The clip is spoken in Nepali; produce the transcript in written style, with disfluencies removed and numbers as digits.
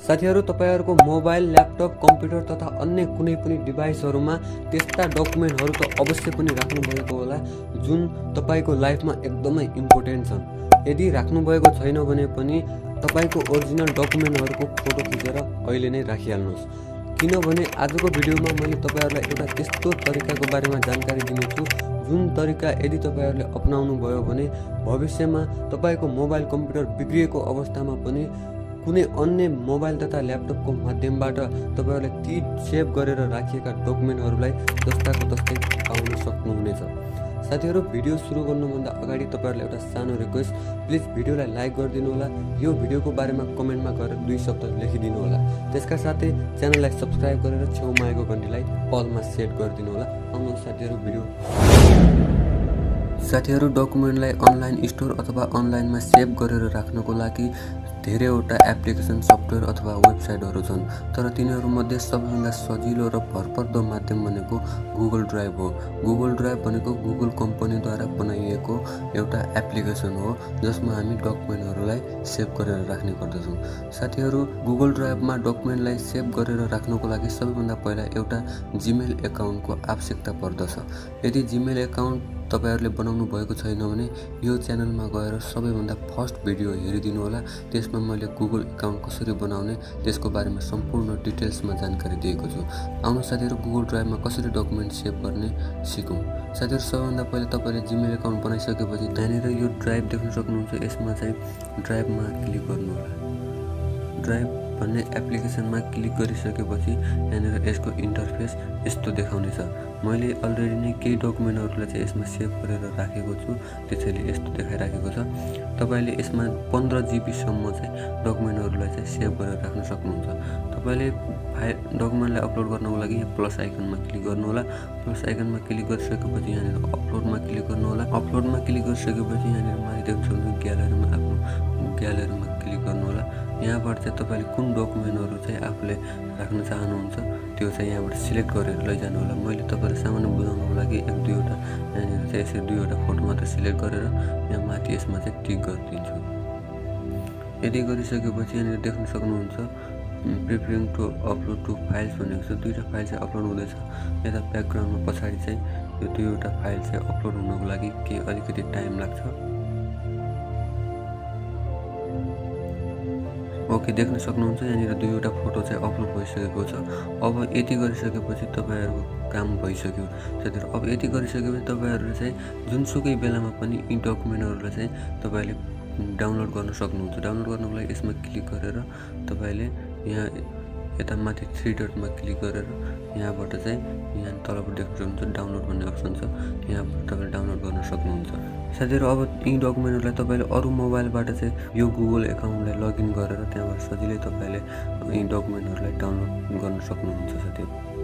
साथीहरु, तपाईहरुको मोबाइल, ल्यापटप, कम्प्युटर तथा अन्य कुनै पनि डिभाइसहरुमा त्यस्ता डकुमेन्टहरु त अवश्य पनि राख्नु भएको होला जुन तपाईको लाइफमा एकदमै इम्पोर्टेन्ट छन्। यदि राख्नु भएको छैन भने पनि तपाईको ओरिजिनल डकुमेन्टहरुको फोटो खिचेर अहिले नै राखिहाल्नुस्। किनभने आजको भिडियोमा मैले तपाईहरुलाई एउटा त्यस्तो तरिकाको बारेमा जानकारी दिनेछु जुन तरिका यदि तपाईहरुले अपनाउनु भयो भने भविष्यमा तपाईको मोबाइल कम्प्युटर बिग्रिएको अवस्थामा पनि कुनै अन्य मोबाइल तथा ल्यापटपको माध्यमबाट तपाईहरुले ती सेभ गरेर राखिएका डकुमेन्टहरुलाई जस्ताको तस्तै पाउन सक्नुहुनेछ। साथीहरु, भिडियो सुरु गर्नुभन्दा अगाडि तपाईहरुलाई एउटा सानो रिक्वेस्ट, प्लिज भिडियोलाई लाइक गरिदिनु होला। यो भिडियोको बारेमा कमेन्टमा गएर 2 शब्द लेखिदिनु होला। त्यसका साथै च्यानललाई सब्स्क्राइब गरेर छेउमा आएको घण्टीलाई अलमा सेट गरिदिनु होला। आउनुहोस् साथीहरु, डकुमेन्टलाई अनलाइन स्टोर अथवा अनलाइनमा सेभ गरेर राख्नको लागि धेरैवटा एप्लिकेसन, सफ्टवेयर अथवा वेबसाइटहरु छन्। तर तिनीहरुमध्ये सबैभन्दा सजिलो र भरपर्दो माध्यम भनेको गुगल ड्राइभ हो। गुगल ड्राइभ भनेको गुगल कम्पनीद्वारा बनाइएको एउटा एप्लिकेसन हो जसमा हामी डकुमेन्टहरुलाई सेभ गरेर राख्ने गर्दछौँ। साथीहरु, गुगल ड्राइभमा डकुमेन्टलाई सेभ गरेर राख्नको लागि सबैभन्दा पहिला एउटा जीमेल एकाउन्टको आवश्यकता पर्दछ। यदि जीमेल एकाउन्ट तपाईहरुले बनाउनु भएको छैन भने यो च्यानलमा गएर सबैभन्दा फर्स्ट भिडियो हेरिदिनु होला। त्यसमा मैले गुगल एकाउन्ट कसरी बनाउने त्यसको बारेमा सम्पूर्ण डिटेल्समा जानकारी दिएको छु। आउनु साथीहरु, गुगल ड्राइभमा कसरी डकुमेन्ट सेभ गर्ने सिकौं। साथीहरु, सबैभन्दा पहिला तपाईले जीमेल एकाउन्ट बनाइसकेपछि त्यहाँनिर यो ड्राइभ देख्न सक्नुहुन्छ। यसमा चाहिँ ड्राइभमा क्लिक गर्नु होला। ड्राइभ भन्ने एप्लिकेसनमा क्लिक गरिसकेपछि यहाँनिर यसको इन्टरफेस यस्तो देखाउनेछ। मैले अलरेडी नै केही डकुमेन्टहरुलाई चाहिँ यसमा सेभ गरेर राखेको छु, त्यसैले यस्तो देखाइराखेको छ। तपाईले यसमा 15 GB सम्म चाहिँ डकुमेन्टहरुलाई चाहिँ सेभ गरेर राख्न सक्नुहुन्छ। तपाईले डकुमेन्टलाई अपलोड गर्नको लागि यहाँ प्लस आइकनमा क्लिक गर्नु होला। प्लस आइकनमा क्लिक गरिसकेपछि यहाँनिर अपलोडमा क्लिक गर्नु होला। अपलोडमा क्लिक गरिसकेपछि यहाँनिर माथि देख्न सक्नुहुन्छ ग्यालरीमा आफ्नो ग्यालरीमा क्लिक गर्नु होला। यहाँबाट चाहिँ तपाईले कुन डकुमेन्टहरु चाहिँ आफूले राख्न चाहनुहुन्छ त्यो चाहिँ यहाँबाट सिलेक्ट गरेर लैजानु होला। मैले तपाईलाई सामान्य बुझाउनको लागि 1-2 वटा यहाँनिर चाहिँ यसरी 2 वटा फोटो मात्र सिलेक्ट गरेर यहाँ माथि यसमा चाहिँ टिक गरिदिन्छु। यदि गरिसकेपछि यहाँनिर देख्न सक्नुहुन्छ preparing to upload to files भनेको छ। 2टा फाइल चाहिँ अपलोड हुँदैछ। यता ब्याकग्राउन्डमा पछाडि चाहिँ यो 2 वटा फाइल चाहिँ अपलोड हुनको लागि अलिकति टाइम लाग्छ। ओके, देख्न सक्नुहुन्छ यहाँनिर 2 वटा फोटो चाहिँ अपलोड भइसकेको छ। अब यति गरिसकेपछि तपाईहरुको काम भइसक्यो। साथीहरु, अब यति गरिसकेपछि तपाईहरुले चाहिँ जुनसुकै बेलामा पनि यी डकुमेन्टहरुलाई चाहिँ तपाईले डाउनलोड गर्न सक्नुहुन्छ। डाउनलोड गर्नको लागि यसमा क्लिक गरेर तपाईले यहाँ यता माथि 3 डटमा क्लिक गरेर यहाँबाट चाहिँ यहाँ तलबाट देख्न सक्नुहुन्छ डाउनलोड भन्ने अप्सन छ। यहाँबाट तपाईले डाउनलोड गर्न सक्नुहुन्छ। साथीहरु, अब यी डकुमेन्टहरुलाई तपाईले अरु मोबाइलबाट चाहिँ यो गुगल एकाउन्टलाई लगइन गरेर त्यहाँबाट सजिलै तपाईले यी डकुमेन्टहरुलाई डाउनलोड गर्न सक्नुहुन्छ। साथीहरु।